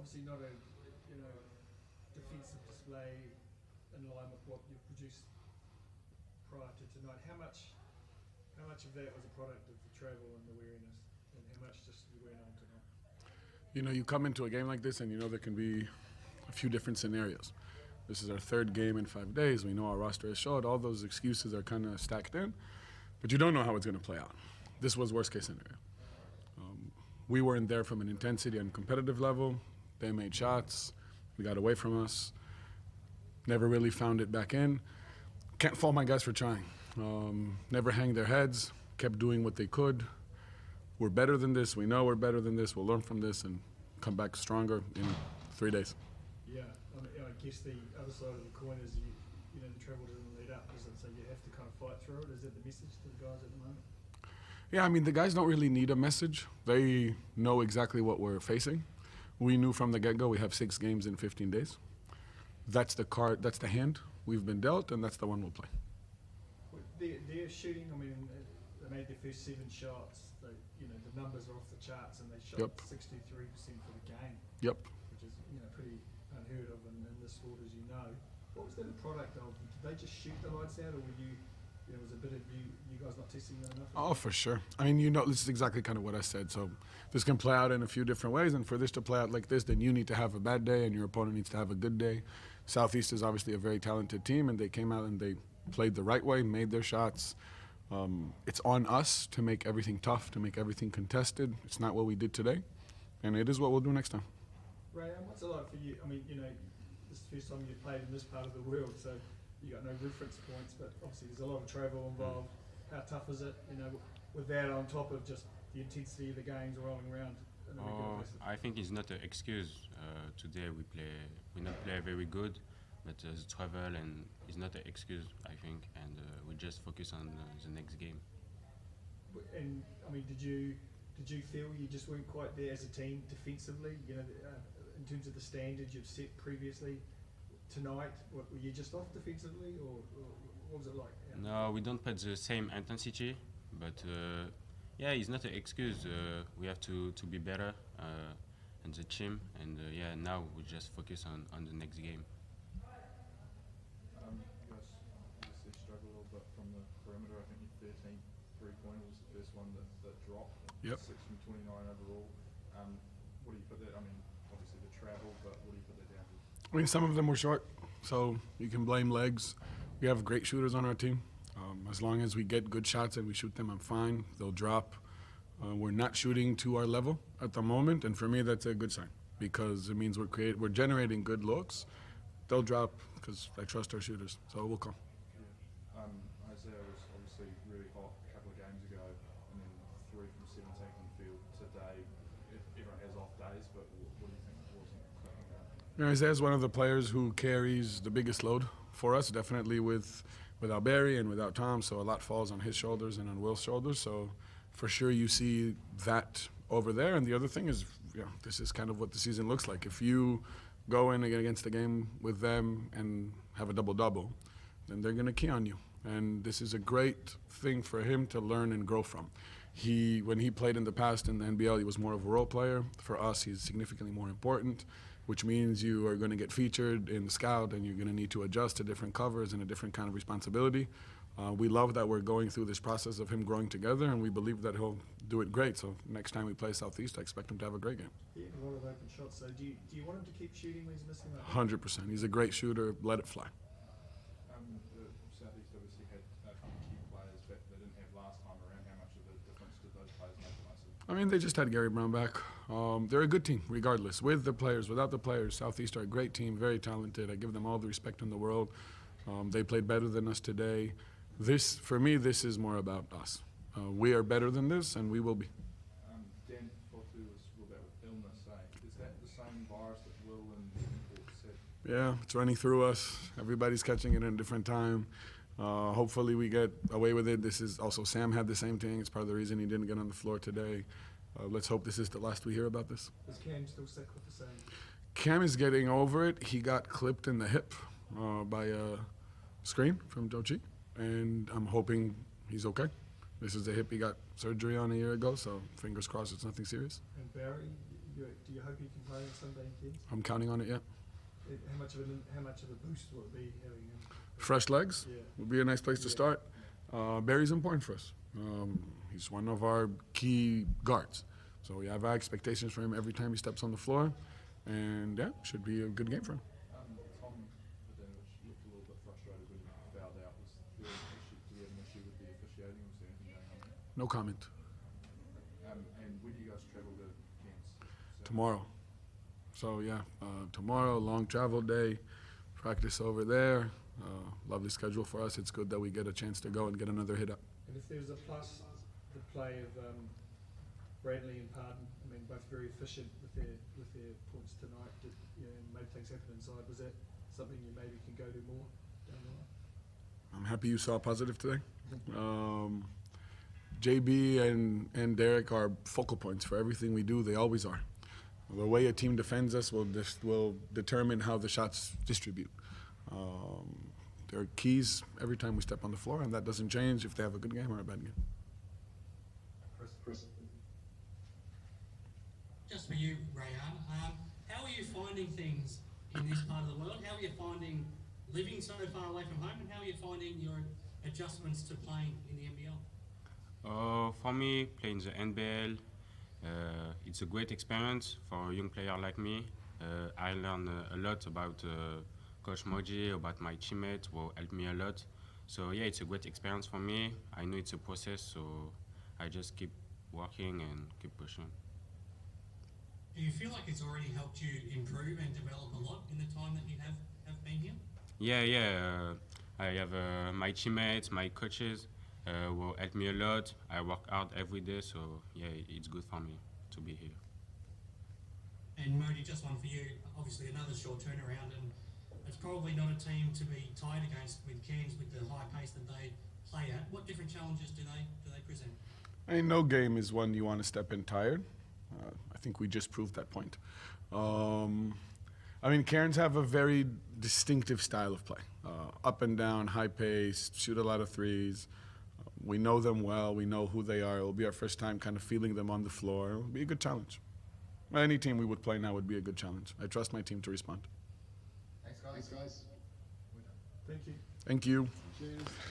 obviously not a defensive display in line with what you've produced prior to tonight. How much of that was a product of the travel and the weariness, and how much just you weren't on tonight? You know, you come into a game like this and you know there can be a few different scenarios. This is our third game in 5 days. We know our roster is short. All those excuses are kind of stacked in, but you don't know how it's going to play out. This was worst case scenario. We weren't there from an intensity and competitive level. They made shots. We got away from us. Never really found it back in. Can't fault my guys for trying. Never hang their heads. Kept doing what they could. We're better than this. We know we're better than this. We'll learn from this and come back stronger in 3 days. Yeah, I guess the other side of the coin is the travel doesn't lead up, does it? So you have to kind of fight through it. Is that the message to the guys at the moment? Yeah, I mean, the guys don't really need a message. They know exactly what we're facing. We knew from the get-go we have 6 games in 15 days. That's the card, that's the hand we've been dealt, and that's the one we'll play. They're shooting, I mean, they made their first 7 shots. The numbers are off the charts, and they shot 63% for the game. Yep. Which is, pretty unheard of in this sport, as you know. What was that a product of? Did they just shoot the lights out, or were you was a bit of you guys not testing that enough? Oh, for sure. I mean, this is exactly kind of what I said. So this can play out in a few different ways, and for this to play out like this, then you need to have a bad day and your opponent needs to have a good day. Southeast is obviously a very talented team, and they came out and they played the right way, made their shots. It's on us to make everything tough, to make everything contested. It's not what we did today, and it is what we'll do next time. Ray, what's it like for you? I mean, this is the first time you've played in this part of the world, so you got no reference points, but obviously there's a lot of travel involved. How tough is it, with that on top of just the intensity of the games rolling around in a regular basis? I think it's not an excuse. Today we not play very good, but the travel and is not an excuse, I think, and we just focus on the next game. And I mean, did you feel you just weren't quite there as a team defensively? In terms of the standards you've set previously. Tonight, were you just off defensively, or what was it like? Yeah. No, we don't put the same intensity, but it's not an excuse. We have to be better in the team, and now we just focus on the next game. You guys obviously struggled a little bit from the perimeter. I think your 13th three-pointer was the first one that dropped. Yep. 6 from 29 overall. What do you put that? I mean, obviously the travel, but what do you put that down to? I mean, some of them were short, so you can blame legs. We have great shooters on our team. As long as we get good shots and we shoot them, I'm fine. They'll drop. We're not shooting to our level at the moment, and for me, that's a good sign because it means we're generating good looks. They'll drop because I trust our shooters, so it will come. Yeah. Isaiah was obviously really hot a couple of games ago, and then 3 from 17 from the field today. Everyone has off days, but what do you think wasn't clicking out? Isaiah's one of the players who carries the biggest load for us, definitely without Barry and without Tom, so a lot falls on his shoulders and on Will's shoulders, so for sure you see that over there. And the other thing is, this is kind of what the season looks like. If you go in against the game with them and have a double-double, then they're going to key on you. And this is a great thing for him to learn and grow from. When he played in the past in the NBL, he was more of a role player. For us, he's significantly more important, which means you are going to get featured in the scout and you're going to need to adjust to different covers and a different kind of responsibility. We love that we're going through this process of him growing together, and we believe that he'll do it great. So next time we play Southeast, I expect him to have a great game. He had a lot of open shots, so do you want him to keep shooting when he's missing that? 100%. He's a great shooter. Let it fly. The Southeast obviously had a few key players that they didn't have last time around. How much of a difference did those players make the most of? I mean, they just had Gary Brown back. They're a good team, regardless. With the players, without the players, Southeast are a great team, very talented. I give them all the respect in the world. They played better than us today. For me, this is more about us. We are better than this, and we will be. Dan Fortu was ruled out with illness. Is that the same virus that Will and Rupert said? Yeah, it's running through us. Everybody's catching it at a different time. Hopefully we get away with it. This is also Sam had the same thing. It's part of the reason he didn't get on the floor today. Let's hope this is the last we hear about this. Is Cam still sick with the same? Cam is getting over it. He got clipped in the hip by a screen from Jochi, and I'm hoping he's okay. This is the hip he got surgery on a year ago, so fingers crossed it's nothing serious. And Barry, Do you hope you can play on Sunday in Cairns? I'm counting on it, yeah. How much of a boost will it be having him? Fresh legs Yeah. would be a nice place to start. Barry's important for us. He's one of our key guards. So we have high expectations for him every time he steps on the floor. And yeah, should be a good game for him. Tom Badanovich looked a little bit frustrated when he fouled out. Was there an issue, do we have an issue with the officiating? Was there anything going on there? No comment. And when do you guys travel to Cairns? Tomorrow. So yeah, tomorrow, long travel day, practice over there. Lovely schedule for us. It's good that we get a chance to go and get another hit up. And if there's a plus, the play of Bradley and Pardon, I mean, both very efficient with their points tonight. Did, and made things happen inside. Was that something you maybe can go to more down the line? I'm happy you saw positive today. JB and Derek are focal points for everything we do. They always are. The way a team defends us will determine how the shots distribute. They're keys every time we step on the floor, and that doesn't change if they have a good game or a bad game. Chris. Just for you, Rayan, how are you finding things in this part of the world? How are you finding living so far away from home, and how are you finding your adjustments to playing in the NBL? For me, playing the NBL, it's a great experience for a young player like me. I learn a lot about Coach Moji, about my teammates, will help me a lot. So yeah, it's a great experience for me. I know it's a process, so I just keep working and keep pushing. Do you feel like it's already helped you improve and develop a lot in the time that you have been here? Yeah. I have my teammates, my coaches will help me a lot. I work hard every day, so yeah, it's good for me to be here. And Modi, just one for you. Obviously, another short turnaround, and it's probably not a team to be tied against with Cairns with the high pace that they play at. What different challenges do they present? I mean, no game is one you want to step in tired. I think we just proved that point. I mean, Cairns have a very distinctive style of play. Up and down, high pace, shoot a lot of threes. We know them well. We know who they are. It will be our first time kind of feeling them on the floor. It will be a good challenge. Any team we would play now would be a good challenge. I trust my team to respond. Thanks, guys. Thank you. Thank you. Cheers.